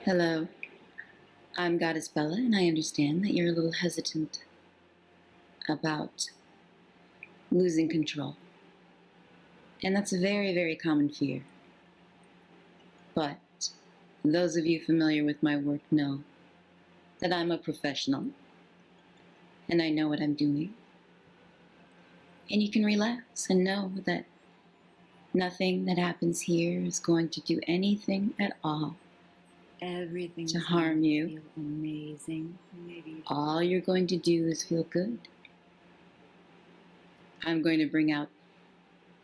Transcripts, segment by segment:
Hello, I'm Goddess Bella, and I understand that you're a little hesitant about losing control. And that's a very, very common fear. But those of you familiar with my work know that I'm a professional and I know what I'm doing. And you can relax and know that nothing that happens here is going to do anything at all Everything's to harm you. Feel amazing. Maybe all you're going to do is feel good. I'm going to bring out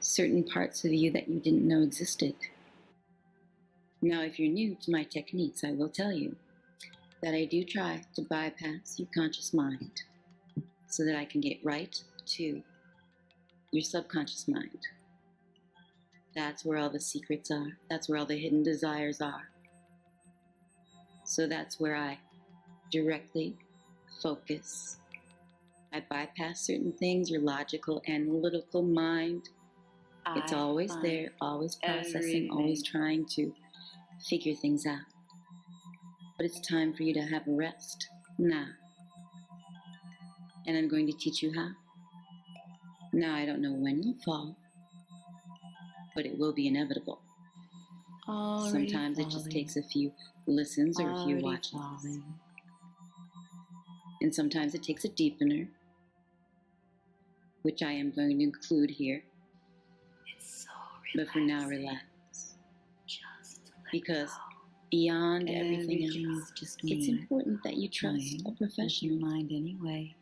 certain parts of you that you didn't know existed. Now, if you're new to my techniques, I will tell you that I do try to bypass your conscious mind so that I can get right to your subconscious mind. That's where all the secrets are. That's where all the hidden desires are. So that's where I directly focus. I bypass certain things, your logical, analytical mind. It's always there, always processing, always trying to figure things out. But it's time for you to have a rest now. And I'm going to teach you how. Now, I don't know when you'll fall, but it will be inevitable. Sometimes it just takes a few listens or a few watches. And sometimes it takes a deepener, which I am going to include here. It's so relaxing. But for now, relax. Just because beyond everything else, just it's important that you trust a professional. Your mind anyway.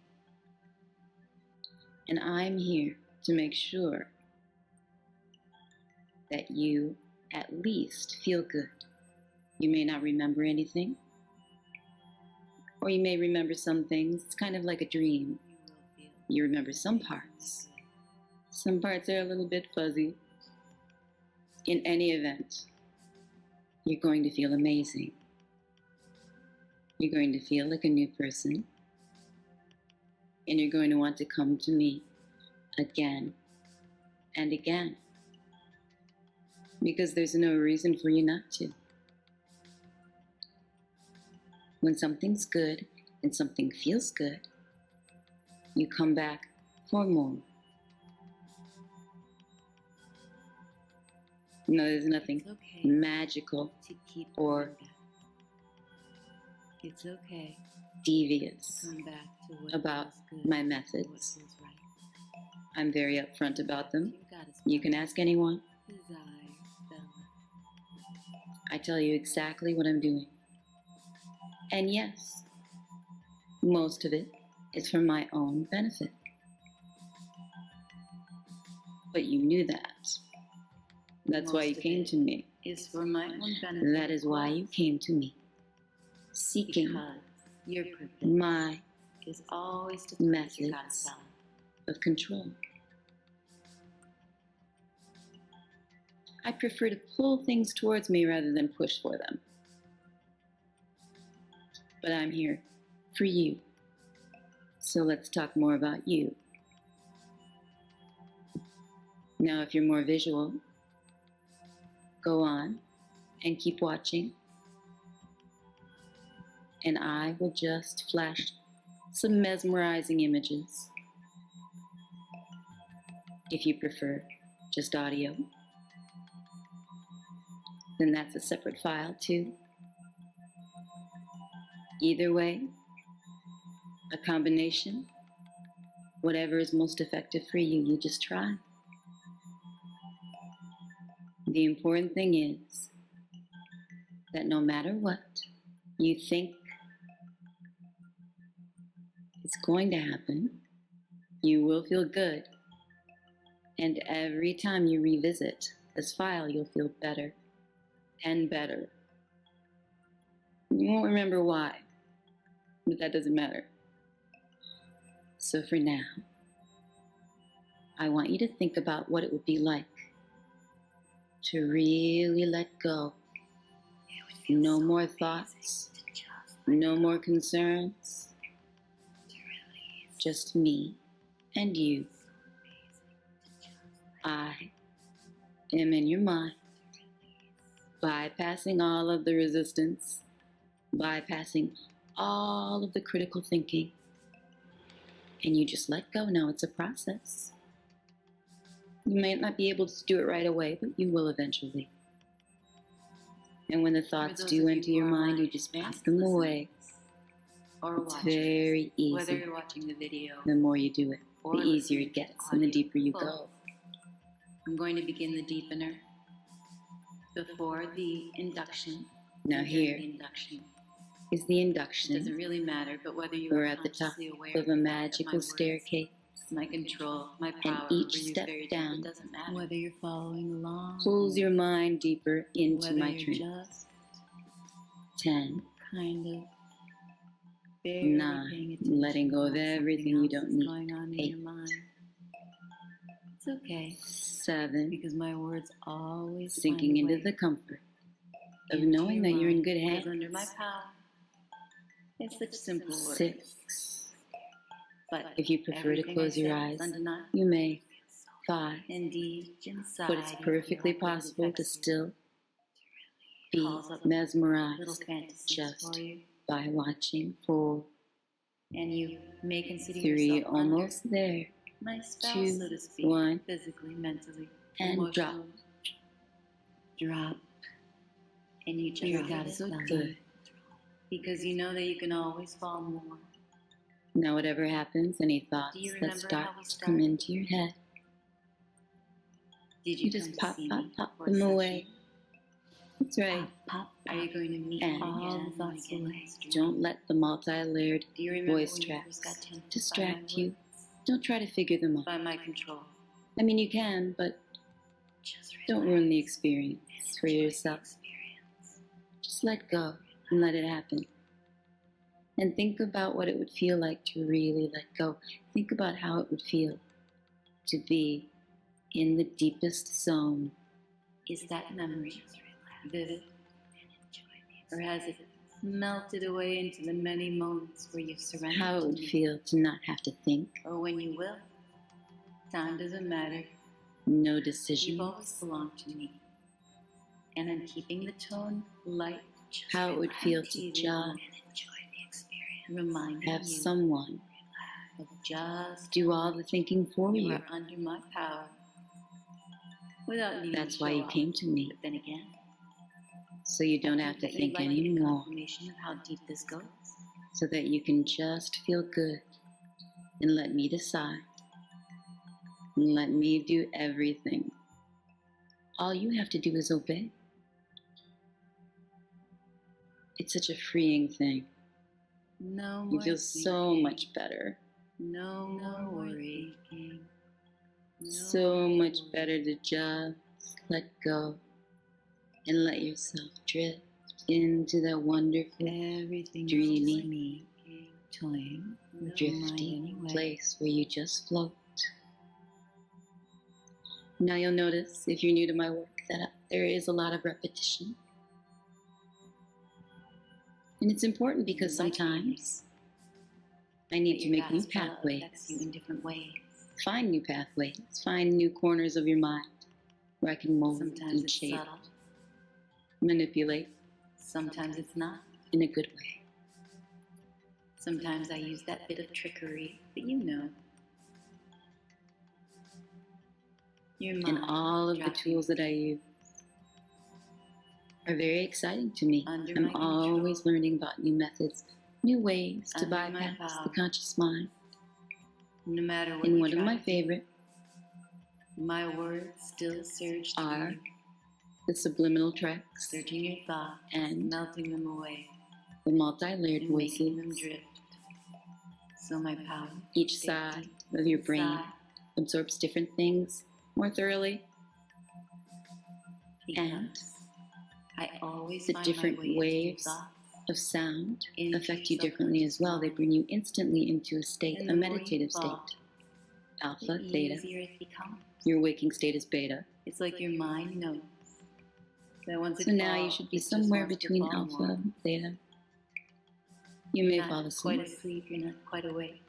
And I'm here to make sure that you at least feel good. You may not remember anything, or you may remember some things. It's kind of like a dream. You remember some parts. Some parts are a little bit fuzzy. In any event, you're going to feel amazing. You're going to feel like a new person. And you're going to want to come to me again and again. Because there's no reason for you not to. When something's good and something feels good, you come back for more. No, there's nothing magical or it's okay devious to come back to what about good, my methods. What feels right. I'm very upfront about them. You can ask anyone. I tell you exactly what I'm doing. And yes, most of it is for my own benefit. But you knew that. That's why you came to me. Is for my own benefit. That is why you came to me. Seeking your purpose my is always to methods of control. I prefer to pull things towards me rather than push for them. But I'm here for you. So let's talk more about you. Now, if you're more visual, go on and keep watching. And I will just flash some mesmerizing images. If you prefer just audio, then that's a separate file too. Either way, a combination, whatever is most effective for you, you just try. The important thing is that no matter what you think is going to happen, you will feel good. And every time you revisit this file, you'll feel better and better. You won't remember why, but that doesn't matter. So for now, I want you to think about what it would be like to really let go. No more thoughts, no more concerns, just me and you. I am in your mind, bypassing all of the resistance, bypassing all of the critical thinking. And you just let go. Now it's a process. You might not be able to do it right away, but you will eventually. And when the thoughts do enter your mind, you just pass them away. It's very easy. Whether you're watching the video, the more you do it, the easier it gets and the deeper you go. I'm going to begin the deepener before the induction. Now here The induction. is the It induction. doesn't really matter, but whether you We're are at the top consciously aware of a my magical words, staircase. my control, my And power, each over you step very deep, down it doesn't matter. Whether you're following along, Pulls your mind deeper into whether my you're trance. just 10, kind of barely 9, paying attention letting go of to everything something you else don't is need. going on in 8, your mind. It's okay, 7, because my words always sinking find a into way the comfort of into knowing your that you're in mind, good because hands. under my power. It's such simple words. 6, But if you prefer to everything close I your said eyes, is undeniable. you may. 5, And deep inside, but it's you feel perfectly like what possible to affects you still be calls up mesmerized little fantasies just for you, by watching 4, and you may consider 3, yourself almost there, under my spell, 2, so to speak, 1, physically, mentally, and drop. emotionally. Drop, and you just You're got so it good. because you know that you can always fall more. Now whatever happens, any thoughts Do you that remember start how we to come started? into your head, Did you you just come to pop, see pop, me pop for a them session? away. That's right. Pop, are you going to meet And all the thoughts away? Don't let the multi-layered Do you remember voice when you first got tracks tempted distract by my you. Don't try to figure them out. by my control? I mean, you can, but Just don't ruin the experience for yourself. Just let go and let it happen. And think about what it would feel like to really let go. Think about how it would feel to be in the deepest zone. Is that memory vivid? Or has it melted away into the many moments where you've surrendered How it to would me? feel to not have to think. Or when you will? Time doesn't matter. No You've decisions. always belonged to me. And I'm keeping the tone light. How it would feel to just reminding have you someone of just do all the thinking for you you. are under my power. Without needing That's to why show you off. came to me, But then again, so you don't have to that you'd think like to get anymore, confirmation of how deep this goes. so that you can just feel good and let me decide. And let me do everything. All you have to do is obey. It's such a freeing thing. No You more feel so thinking. much better. No more worrying. So much better to just let go and let yourself drift into that wonderful, Everything dreamy, is me, toying, with drifty anyway. place where you just float. Now you'll notice, if you're new to my work, that there is a lot of repetition. And it's important because sometimes I need to make new pathways, You in different ways. find new pathways, find new corners of your mind where I can mold Sometimes and it's shape, subtle. manipulate Sometimes it's not. in a good way. Sometimes I use that bit of trickery, but you know. Your And mind all of the dropping tools that I use are very exciting to me. Under I'm my control. always learning about new methods, new ways to Under my bypass power. the conscious mind. No matter what And you one of try my to do, favorite my words still surge through are you, the subliminal tracks searching your thoughts, and melting them away, the multi-layered and making them voices. drift. So my power Each stays side deep of your brain inside, absorbs different things more thoroughly, because and I always the find different my way into your waves thoughts, of sound into affect your you differently as well. They subconscious bring you instantly into a state, And a the more you meditative fall, state. Alpha, the theta. easier it becomes. Your waking state is beta. It's like your mind knows that once it So now you falls, should be it just somewhere wants to between fall alpha more. and theta. You may You're fall not quite asleep, asleep, you're not quite awake,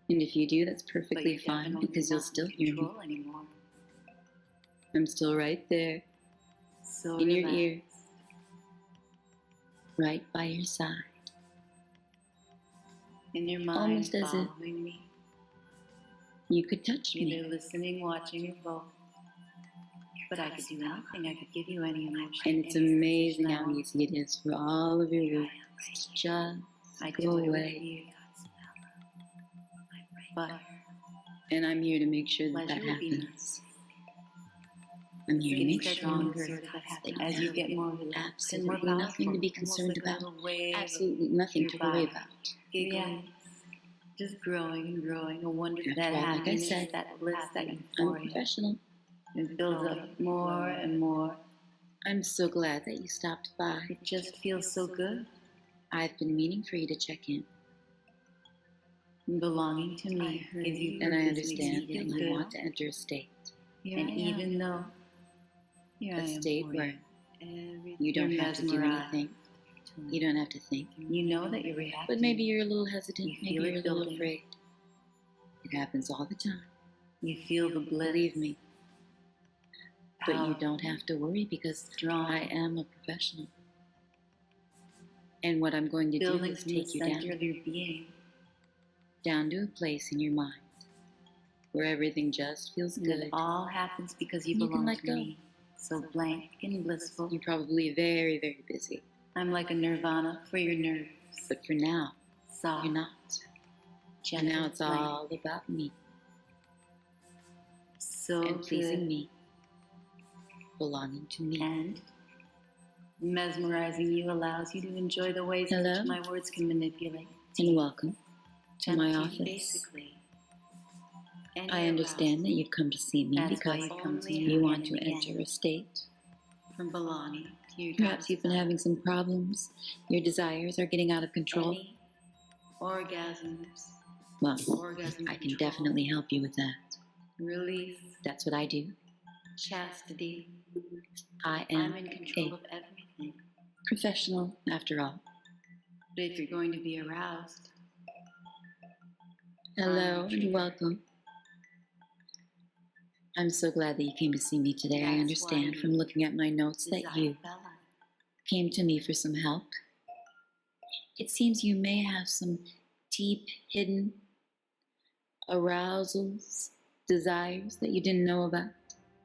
and if you do, that's but perfectly you're fine definitely because you'll not still in hear me. control anymore. I'm still right there So in your relaxed. ear, right by your side. In your mind, Almost as if following me, you could touch either me. listening, watching, or both. But I could do anything. I could give you any emotion. And it's any amazing sensation I how want. easy it is for all of your worries to just I go do it with away. you. But And I'm here to make sure that pleasure that will be happens. I'm here to getting make sure stronger that you as you have get more relaxed and more absolutely nothing powerful. to be Almost concerned like a about. little wave of Absolutely nothing your to worry body. about. Giggling, just growing and growing. A wonder After that all, like I happiness, said, that bliss, that I'm a euphoria. professional. It builds up more and more. I'm so glad that you stopped by. It just feels so good. I've been meaning for you to check in. Belonging to me gives you And I purpose, understand makes that you you feel want good. to enter a state. And even though here I A am state for where you, you don't you're have to do mesmerized. anything. You don't have to think. You know that you're reacting. But maybe you're a little hesitant. You Maybe feel you're a it little building. afraid. It happens all the time. You feel the bliss. Believe me. But you power, don't have to worry because strong, I am a professional. And what I'm going to do building is from the take you center of your being. down to a place in your mind where everything just feels And good. it all happens because you You can belong let to go. me. So blank and blissful. You're probably very, very busy. I'm like a nirvana for your nerves. But for now, Soft, you're not. And gentle, now it's blank. all about me So and pleasing good. me, belonging to me. And mesmerizing you allows you to enjoy the ways in Hello? which my words can manipulate. And welcome to my Tempting, office. Basically. Any I understand that arousal you've come to see me That's why because you've come to you me want again to and enter again. a state. From belonging to your Perhaps you've been goddess having some problems. Your desires are getting out of control. Any orgasms. Well, Orgasm I can control. definitely help you with that. Release. That's what I do. Chastity. I I'm am in control a of everything. professional, after all. But if you're going to be aroused, Hello and welcome. I'm so glad that you came to see me today. I That's understand why from looking at my notes that desire you Bella. came to me for some help. It seems you may have some deep, hidden arousals, desires that you didn't know about.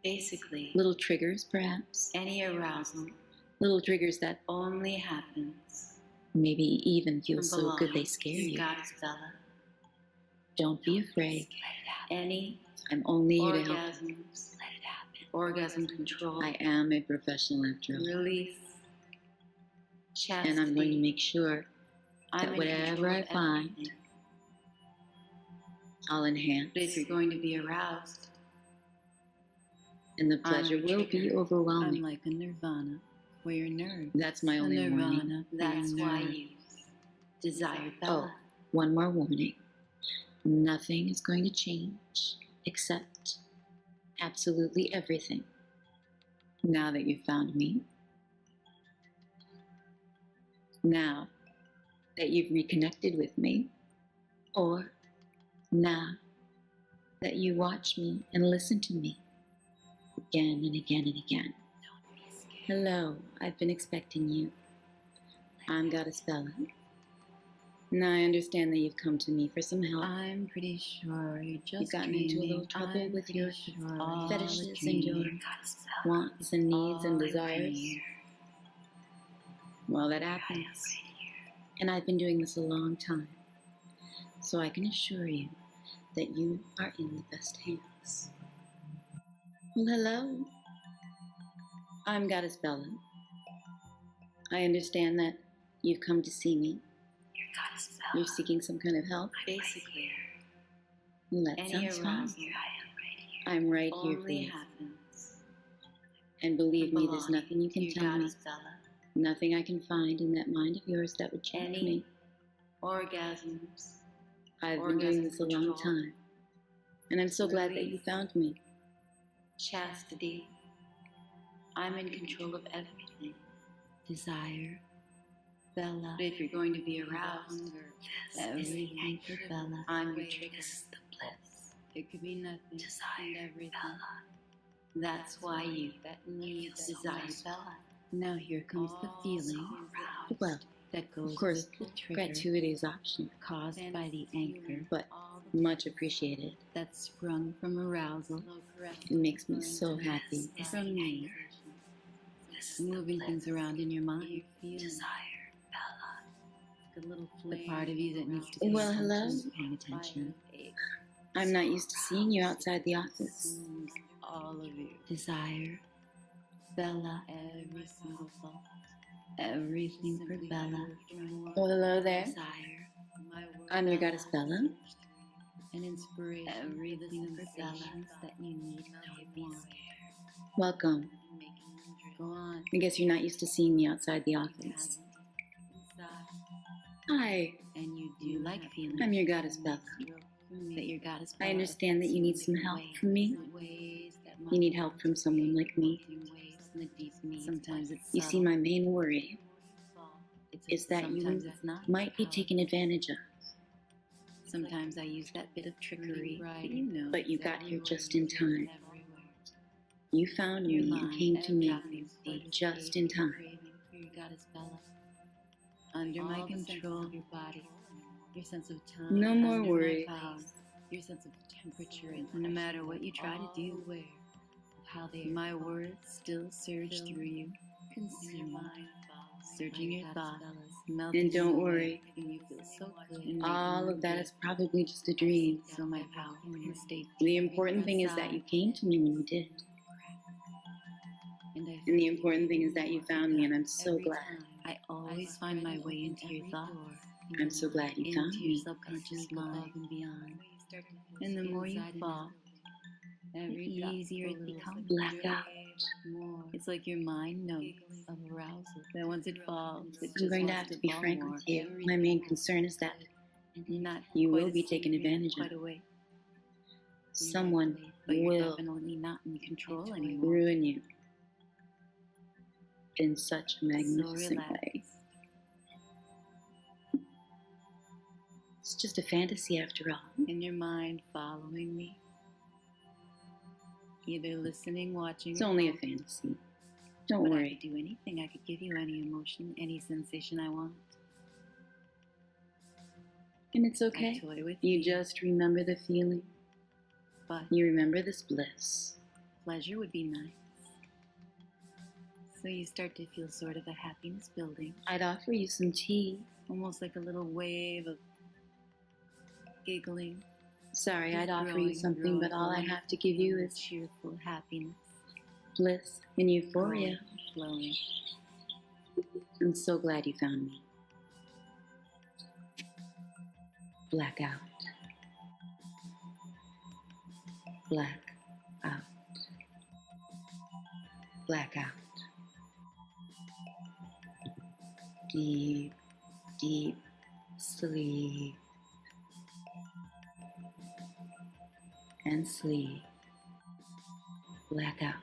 Basically, Little triggers, perhaps. any arousal Little triggers that only happens maybe even feel from so belonging good they scare to your you. goddess Bella. Don't be afraid. Any I'm only here to help. orgasms, let it happen. Orgasm control. I am a professional after all. Release. Chastity. And I'm going to make sure I'm that in whatever control I of find, everything. I'll enhance. But if you're going to be aroused, And the pleasure I'm will be triggered. I'm overwhelming. like a nirvana for your nerves. That's my A only warning. nirvana. That's why you desire Bella. Oh, one more warning. Nothing is going to change except absolutely everything. Now that you've found me. Now that you've reconnected with me. Or now that you watch me and listen to me again and again and again. Don't be scared. Hello, I've been expecting you. I'm Goddess Bella. Now I understand that you've come to me for some help. I'm pretty sure you're just You've gotten into a dreaming. little trouble I'm with pretty your sure all fetishes a and your dream. wants and needs and All a desires. dream. Well, that happens. And I've been doing this a long time. So I can assure you that you are in the best hands. Well, hello. I'm Goddess Bella. I understand that you've come to see me. Your goddess Bella. You're seeking some kind of help. Basically, Well, that any sounds fine. arousal I'm right here for only you. happens. And believe me, there's belonging nothing you to can your tell me. goddess Bella. Nothing I can find in that mind of yours that would change Any me. orgasms. I've been doing orgasm this a long control. time. And I'm so glad that you Release. found me. Chastity. I'm in control of everything. Desire. Bella. But if you're going to be aroused, everything for Bella. I'm your trigger. The bliss. It could be nothing. Desire. And everything. Bella. That's why you desire Bella. Now here comes the feeling Well, that goes of course, with the trigger gratuity is optional, caused by the anchor but much appreciated. that sprung from arousal. It makes me so happy. From me, moving things around in your mind. Desire, The part of you that needs to pay Well, attention hello? is paying attention. I'm not used to seeing you outside the office. All of you. Desire, Bella, every single thought, everything for Bella. Well, hello there. Desire, I'm your goddess Bella. an inspiration, everything for Bella that you need. Don't be scared. Welcome. Go on. I guess you're not used to seeing me outside the office. Hi, And you do like feeling. I'm your goddess Bella. That your goddess I Bella understand that you need some help from me. You need help from someone like me. Sometimes it's You see, my main worry is that sometimes you it's not. might be taken advantage of. Sometimes I use that bit of trickery, But you got here just in time. You found me and came to me just in time. Under my control, your body, your sense of time. No more under my worries. power, your sense of temperature, and no matter what you try to do, aware of how my words still surge through you, consume, searching your thoughts, melting. And don't worry, and you feel so good. And all of that is probably just a dream. so my power can stay. The important thing is that you came to me when you did. And And the important thing is that you found me, and I'm so glad. I always find my way into your thoughts. I'm so glad you found Into your me. subconscious mind and beyond. And the more you fall, the easier it becomes. Blackout. It's like your mind knows of arousal. That once it falls, it I'm just going to wants have to be fall frank more. with you. My main concern is that Not you quite will as be taken serious, advantage of. quite away. Someone But you're will definitely not in control anymore. ruin you in such a So magnificent relax. way. It's just a fantasy after all. In your mind, following me. Either listening, watching. It's only a fantasy. Don't But I worry. could do anything. I could give you any emotion, any sensation I want. And it's I okay. toy with You just remember the feeling. But You remember this bliss. pleasure would be nice. So you start to feel sort of a happiness building, I'd offer you some tea. almost like a little wave of giggling. Sorry, just I'd offer growing, you something, but all I growing, have to give you feeling is cheerful happiness. bliss and euphoria. Flowing. I'm so glad you found me. Blackout. Blackout. Blackout. Deep, deep sleep. And sleep. Blackout.